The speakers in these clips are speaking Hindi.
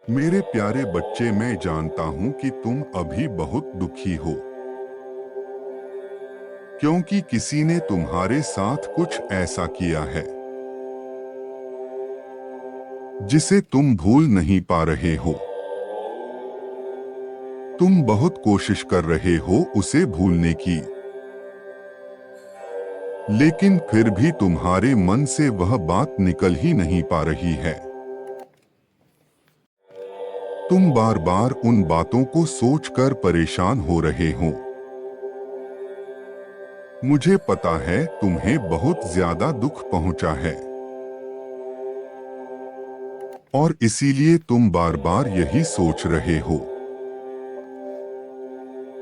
मेरे प्यारे बच्चे, मैं जानता हूं कि तुम अभी बहुत दुखी हो, क्योंकि किसी ने तुम्हारे साथ कुछ ऐसा किया है जिसे तुम भूल नहीं पा रहे हो। तुम बहुत कोशिश कर रहे हो उसे भूलने की, लेकिन फिर भी तुम्हारे मन से वह बात निकल ही नहीं पा रही है। तुम बार बार उन बातों को सोचकर परेशान हो रहे हो। मुझे पता है तुम्हें बहुत ज्यादा दुख पहुंचा है, और इसीलिए तुम बार बार यही सोच रहे हो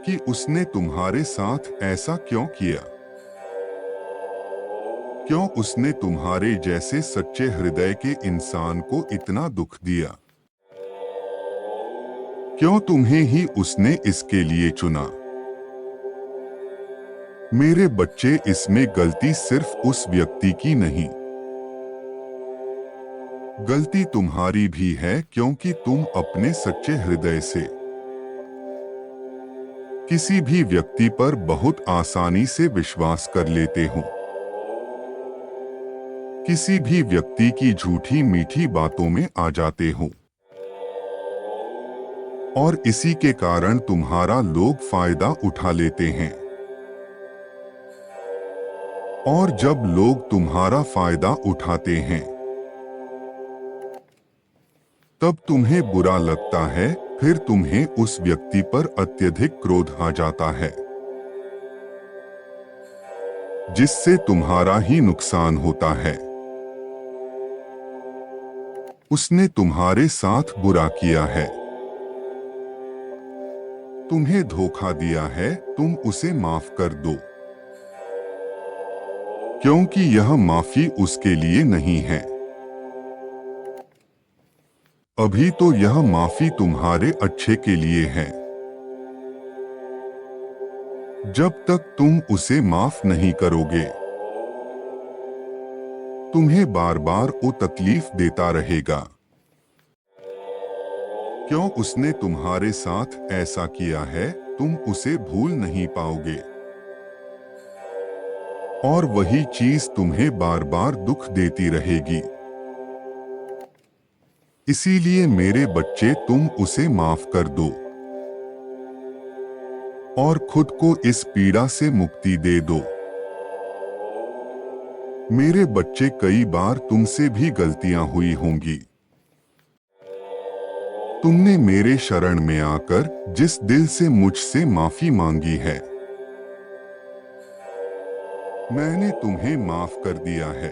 कि उसने तुम्हारे साथ ऐसा क्यों किया। क्यों उसने तुम्हारे जैसे सच्चे हृदय के इंसान को इतना दुख दिया। क्यों तुम्हें ही उसने इसके लिए चुना। मेरे बच्चे, इसमें गलती सिर्फ उस व्यक्ति की नहीं, गलती तुम्हारी भी है, क्योंकि तुम अपने सच्चे हृदय से किसी भी व्यक्ति पर बहुत आसानी से विश्वास कर लेते हो। किसी भी व्यक्ति की झूठी मीठी बातों में आ जाते हो, और इसी के कारण तुम्हारा लोग फायदा उठा लेते हैं। और जब लोग तुम्हारा फायदा उठाते हैं, तब तुम्हें बुरा लगता है, फिर तुम्हें उस व्यक्ति पर अत्यधिक क्रोध आ जाता है, जिससे तुम्हारा ही नुकसान होता है। उसने तुम्हारे साथ बुरा किया है, तुम्हें धोखा दिया है, तुम उसे माफ कर दो, क्योंकि यह माफी उसके लिए नहीं है। अभी तो यह माफी तुम्हारे अच्छे के लिए है। जब तक तुम उसे माफ नहीं करोगे, तुम्हें बार बार वो तकलीफ देता रहेगा। क्यों उसने तुम्हारे साथ ऐसा किया है, तुम उसे भूल नहीं पाओगे, और वही चीज तुम्हें बार बार दुख देती रहेगी। इसीलिए मेरे बच्चे, तुम उसे माफ कर दो और खुद को इस पीड़ा से मुक्ति दे दो। मेरे बच्चे, कई बार तुमसे भी गलतियां हुई होंगी। तुमने मेरे शरण में आकर जिस दिल से मुझसे माफी मांगी है, मैंने तुम्हें माफ कर दिया है।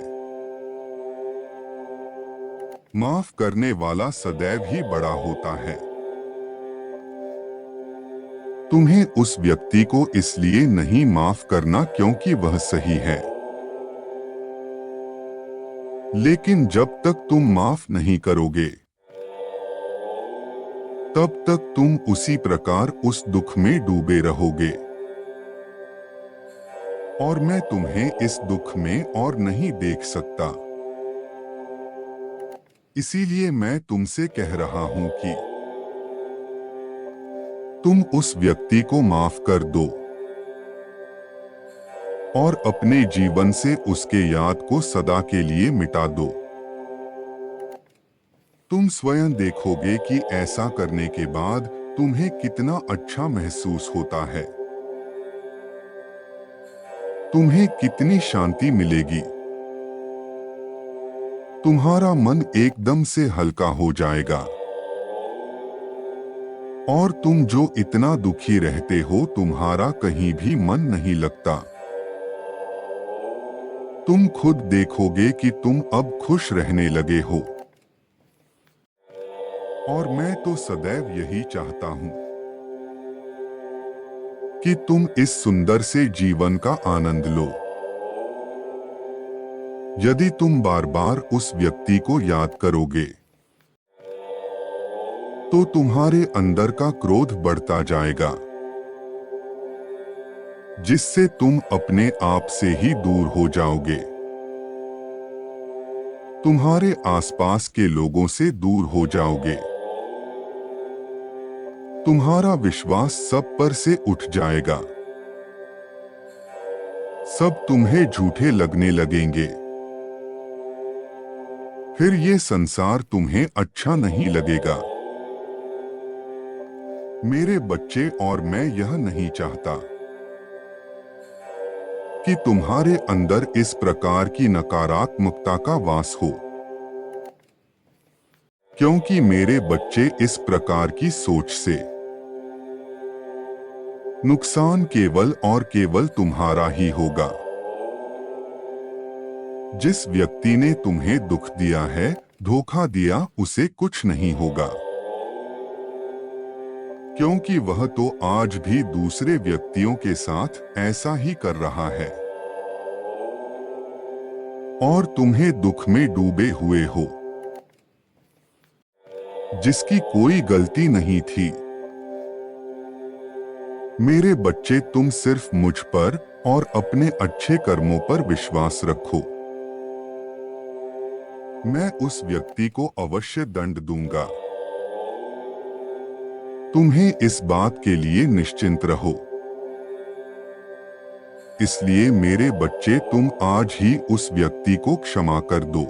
माफ करने वाला सदैव ही बड़ा होता है। तुम्हें उस व्यक्ति को इसलिए नहीं माफ करना क्योंकि वह सही है, लेकिन जब तक तुम माफ नहीं करोगे, तब तक तुम उसी प्रकार उस दुख में डूबे रहोगे, और मैं तुम्हें इस दुख में और नहीं देख सकता। इसीलिए मैं तुमसे कह रहा हूं कि तुम उस व्यक्ति को माफ कर दो और अपने जीवन से उसके याद को सदा के लिए मिटा दो। तुम स्वयं देखोगे कि ऐसा करने के बाद तुम्हें कितना अच्छा महसूस होता है। तुम्हें कितनी शांति मिलेगी। तुम्हारा मन एकदम से हल्का हो जाएगा, और तुम जो इतना दुखी रहते हो, तुम्हारा कहीं भी मन नहीं लगता। तुम खुद देखोगे कि तुम अब खुश रहने लगे हो, और मैं तो सदैव यही चाहता हूं कि तुम इस सुंदर से जीवन का आनंद लो। यदि तुम बार बार उस व्यक्ति को याद करोगे, तो तुम्हारे अंदर का क्रोध बढ़ता जाएगा, जिससे तुम अपने आप से ही दूर हो जाओगे। तुम्हारे आसपास के लोगों से दूर हो जाओगे, तुम्हारा विश्वास सब पर से उठ जाएगा। सब तुम्हें झूठे लगने लगेंगे। फिर ये संसार तुम्हें अच्छा नहीं लगेगा। मेरे बच्चे और मैं यह नहीं चाहता कि तुम्हारे अंदर इस प्रकार की नकारात्मकता का वास हो, क्योंकि मेरे बच्चे इस प्रकार की सोच से नुकसान केवल और केवल तुम्हारा ही होगा। जिस व्यक्ति ने तुम्हें दुख दिया है, धोखा दिया, उसे कुछ नहीं होगा, क्योंकि वह तो आज भी दूसरे व्यक्तियों के साथ ऐसा ही कर रहा है और तुम्हें दुख में डूबे हुए हो, जिसकी कोई गलती नहीं थी। मेरे बच्चे, तुम सिर्फ मुझ पर और अपने अच्छे कर्मों पर विश्वास रखो। मैं उस व्यक्ति को अवश्य दंड दूंगा। तुम्हें इस बात के लिए निश्चिंत रहो। इसलिए मेरे बच्चे, तुम आज ही उस व्यक्ति को क्षमा कर दो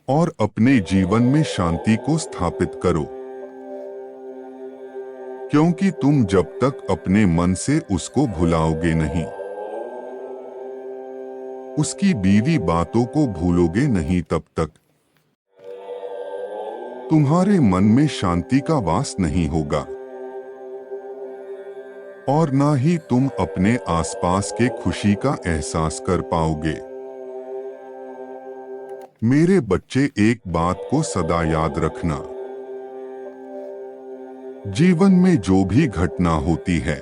और अपने जीवन में शांति को स्थापित करो, क्योंकि तुम जब तक अपने मन से उसको भुलाओगे नहीं, उसकी बीवी बातों को भूलोगे नहीं, तब तक तुम्हारे मन में शांति का वास नहीं होगा और ना ही तुम अपने आसपास के खुशी का एहसास कर पाओगे। मेरे बच्चे, एक बात को सदा याद रखना, जीवन में जो भी घटना होती है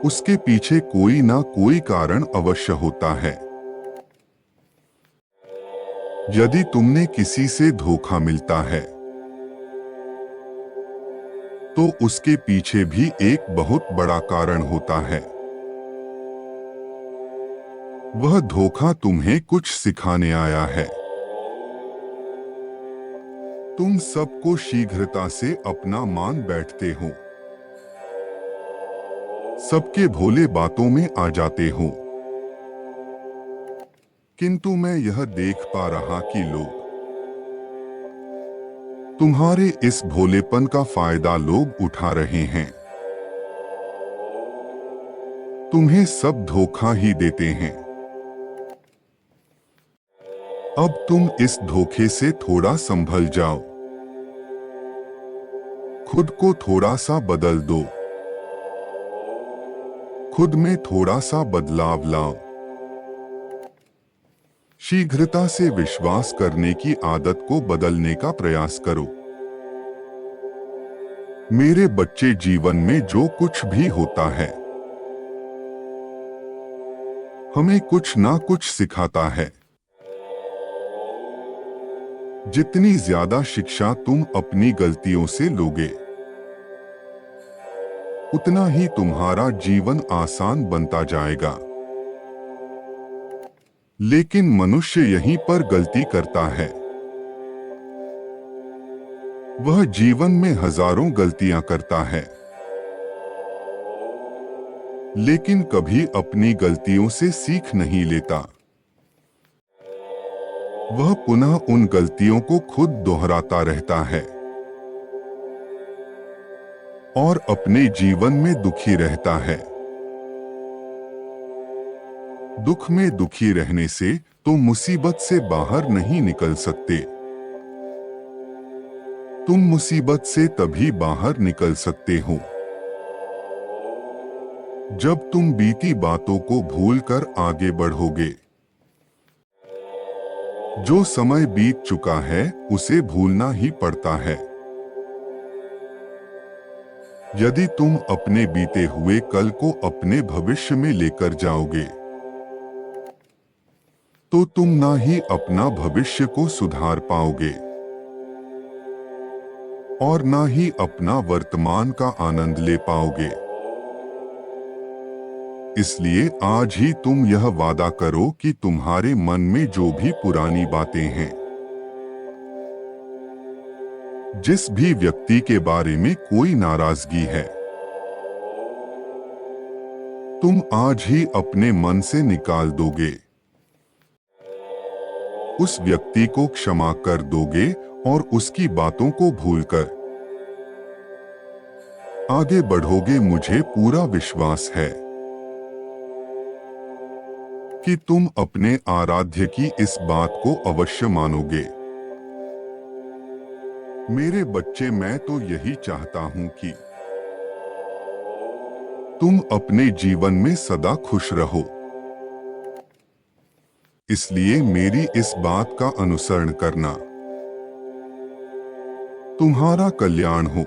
उसके पीछे कोई ना कोई कारण अवश्य होता है। यदि तुमने किसी से धोखा मिलता है तो उसके पीछे भी एक बहुत बड़ा कारण होता है। वह धोखा तुम्हें कुछ सिखाने आया है। तुम सबको शीघ्रता से अपना मान बैठते हो, सबके भोले बातों में आ जाते हो, किंतु मैं यह देख पा रहा कि लोग तुम्हारे इस भोलेपन का फायदा लोग उठा रहे हैं। तुम्हें सब धोखा ही देते हैं। अब तुम इस धोखे से थोड़ा संभल जाओ, खुद को थोड़ा सा बदल दो, खुद में थोड़ा सा बदलाव लाओ। शीघ्रता से विश्वास करने की आदत को बदलने का प्रयास करो। मेरे बच्चे, जीवन में जो कुछ भी होता है हमें कुछ ना कुछ सिखाता है। जितनी ज्यादा शिक्षा तुम अपनी गलतियों से लोगे उतना ही तुम्हारा जीवन आसान बनता जाएगा। लेकिन मनुष्य यहीं पर गलती करता है। वह जीवन में हजारों गलतियां करता है, लेकिन कभी अपनी गलतियों से सीख नहीं लेता। वह पुनः उन गलतियों को खुद दोहराता रहता है और अपने जीवन में दुखी रहता है। दुख में दुखी रहने से तुम मुसीबत से बाहर नहीं निकल सकते। तुम मुसीबत से तभी बाहर निकल सकते हो जब तुम बीती बातों को भूलकर आगे बढ़ोगे। जो समय बीत चुका है उसे भूलना ही पड़ता है। यदि तुम अपने बीते हुए कल को अपने भविष्य में लेकर जाओगे तो तुम ना ही अपना भविष्य को सुधार पाओगे और ना ही अपना वर्तमान का आनंद ले पाओगे। इसलिए आज ही तुम यह वादा करो कि तुम्हारे मन में जो भी पुरानी बातें हैं जिस भी व्यक्ति के बारे में कोई नाराजगी है, तुम आज ही अपने मन से निकाल दोगे। उस व्यक्ति को क्षमा कर दोगे और उसकी बातों को भूलकर आगे बढ़ोगे। मुझे पूरा विश्वास है कि तुम अपने आराध्य की इस बात को अवश्य मानोगे। मेरे बच्चे, मैं तो यही चाहता हूं कि तुम अपने जीवन में सदा खुश रहो। इसलिए मेरी इस बात का अनुसरण करना, तुम्हारा कल्याण हो।